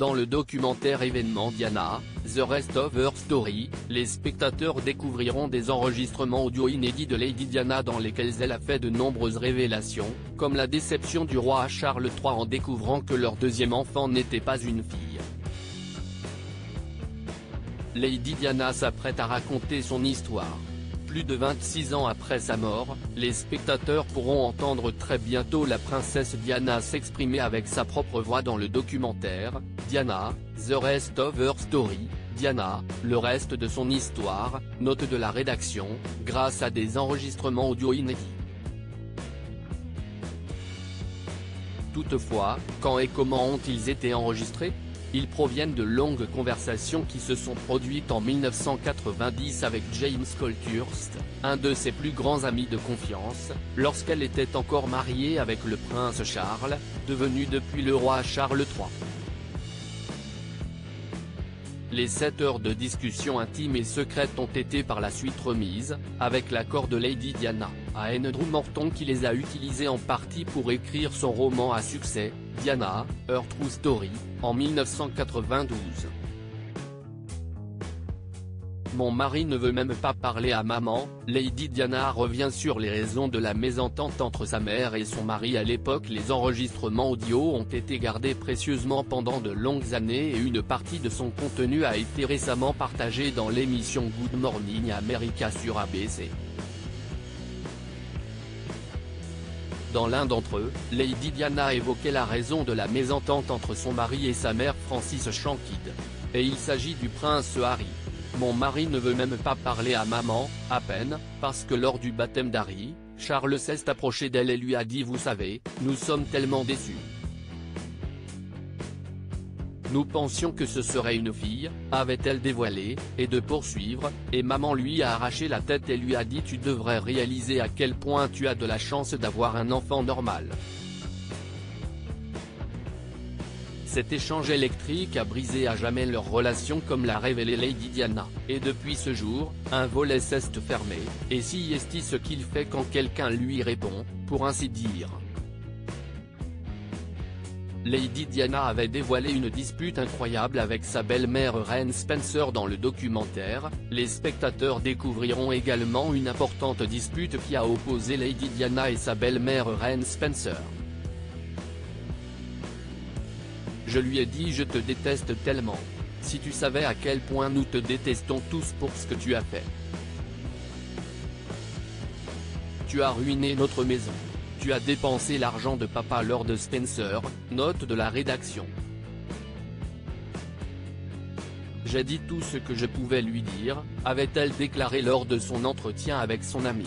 Dans le documentaire événement Diana, The Rest of Her Story, les spectateurs découvriront des enregistrements audio inédits de Lady Diana dans lesquels elle a fait de nombreuses révélations, comme la déception du roi Charles III en découvrant que leur deuxième enfant n'était pas une fille. Lady Diana s'apprête à raconter son histoire. Plus de 26 ans après sa mort, les spectateurs pourront entendre très bientôt la princesse Diana s'exprimer avec sa propre voix dans le documentaire, Diana, The Rest of Her Story, Diana, le reste de son histoire, note de la rédaction, grâce à des enregistrements audio inédits. Toutefois, quand et comment ont-ils été enregistrés ? Ils proviennent de longues conversations qui se sont produites en 1990 avec James Colthurst, un de ses plus grands amis de confiance, lorsqu'elle était encore mariée avec le prince Charles, devenu depuis le roi Charles III. Les 7 heures de discussion intime et secrète ont été par la suite remises, avec l'accord de Lady Diana, à Andrew Morton qui les a utilisées en partie pour écrire son roman à succès, Diana, Her True Story, en 1992. Mon mari ne veut même pas parler à maman, Lady Diana revient sur les raisons de la mésentente entre sa mère et son mari à l'époque. Les enregistrements audio ont été gardés précieusement pendant de longues années et une partie de son contenu a été récemment partagée dans l'émission Good Morning America sur ABC. Dans l'un d'entre eux, Lady Diana évoquait la raison de la mésentente entre son mari et sa mère Frances Shankidd. Et il s'agit du prince Harry. Mon mari ne veut même pas parler à maman, à peine, parce que lors du baptême d'Harry, Charles s'est approché d'elle et lui a dit « Vous savez, nous sommes tellement déçus. Nous pensions que ce serait une fille », avait-elle dévoilé, et de poursuivre, et maman lui a arraché la tête et lui a dit « Tu devrais réaliser à quel point tu as de la chance d'avoir un enfant normal ». Cet échange électrique a brisé à jamais leur relation comme l'a révélé Lady Diana, et depuis ce jour, un volet s'est fermé, et si est ce qu'il fait quand quelqu'un lui répond, pour ainsi dire. Lady Diana avait dévoilé une dispute incroyable avec sa belle-mère Reine Spencer dans le documentaire. Les spectateurs découvriront également une importante dispute qui a opposé Lady Diana et sa belle-mère Reine Spencer. Je lui ai dit « Je te déteste tellement. Si tu savais à quel point nous te détestons tous pour ce que tu as fait. Tu as ruiné notre maison. Tu as dépensé l'argent de papa Lord Spencer », note de la rédaction. J'ai dit tout ce que je pouvais lui dire, avait-elle déclaré lors de son entretien avec son ami.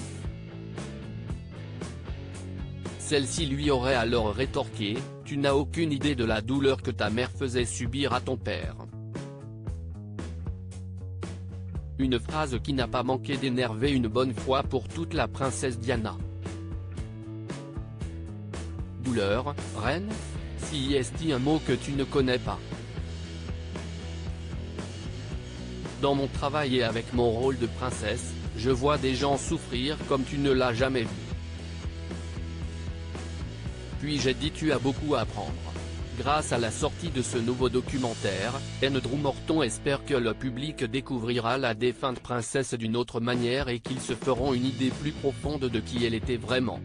Celle-ci lui aurait alors rétorqué « Tu n'as aucune idée de la douleur que ta mère faisait subir à ton père ». Une phrase qui n'a pas manqué d'énerver une bonne fois pour toute la princesse Diana. Douleur, reine ? Si est un mot que tu ne connais pas. Dans mon travail et avec mon rôle de princesse, je vois des gens souffrir comme tu ne l'as jamais vu. Puis j'ai dit tu as beaucoup à apprendre. Grâce à la sortie de ce nouveau documentaire, Andrew Morton espère que le public découvrira la défunte princesse d'une autre manière et qu'ils se feront une idée plus profonde de qui elle était vraiment.